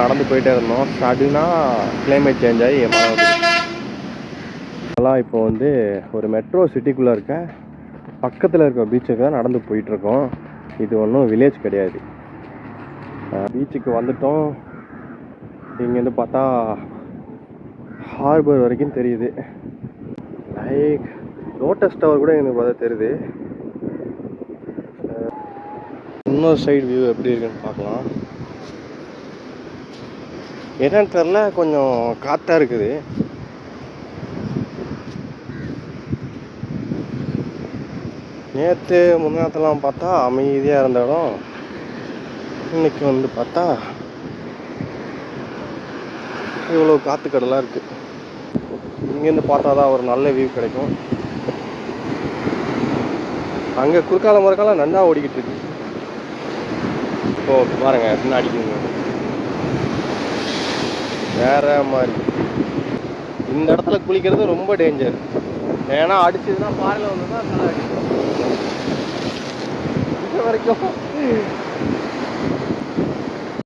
நடந்து போயிட்டே இருந்தோம். சடனாக கிளைமேட் சேஞ்ச் ஆகி மழை வந்து அதெல்லாம் இப்போ வந்து ஒரு மெட்ரோ சிட்டிக்குள்ளே இருக்க பக்கத்தில் இருக்க பீச்சுக்கு தான் நடந்து போயிட்டுருக்கோம். இது ஒன்றும் வில்லேஜ் கிடையாது. பீச்சுக்கு வந்துட்டோம். இங்கேருந்து பார்த்தா ஹார்பர் வரைக்கும் தெரியுது. லைக் லோட்டஸ் டவர் கூட எனக்கு பார்த்தா தெரியுது. இன்னொரு சைடு வியூ எப்படி இருக்குன்னு பார்க்கலாம். என்னன்னு தெரில, கொஞ்சம் காற்றா இருக்குது. நேற்று முன்னாத்தெல்லாம் பார்த்தா அமைதியாக இருந்த இடம் இன்னைக்கு வந்து பார்த்தா இவ்வளோ காற்றுக்கடலாக இருக்குது. இங்கேருந்து பார்த்தா தான் ஒரு நல்ல வியூ கிடைக்கும். அங்கே குறுக்கால மறுக்கால நன்னா ஓடிக்கிட்டு இருக்கு. இப்போ பாருங்க என்ன அடிக்குங்க, வேற மாதிரி. இந்த இடத்துல குளிக்கிறது ரொம்ப டேஞ்சர். ஏன்னா அடிச்சதுன்னா பாறையில் வந்து தான் தலை அடிக்கும். இது வரைக்கும்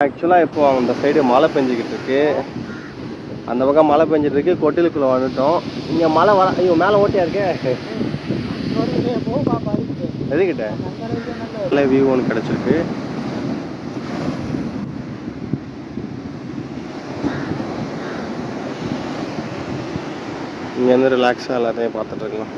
ஆக்சுவலாக இப்போ அந்த சைடு மழை பெஞ்சிக்கிட்டு இருக்கு. அந்த பக்கம் மழை பெஞ்சிட்டு இருக்கு. கொட்டிலுக்குள்ளே வந்துட்டோம். இங்கே மழை வர ஐயோ மேலே ஓட்டியா இருக்கே. எதுக்கிட்ட நல்ல வியூ ஒன்று கிடச்சிருக்கு. இங்கேருந்து ரிலாக்ஸாக எல்லாத்தையும் பார்த்துட்டு இருக்கலாம்.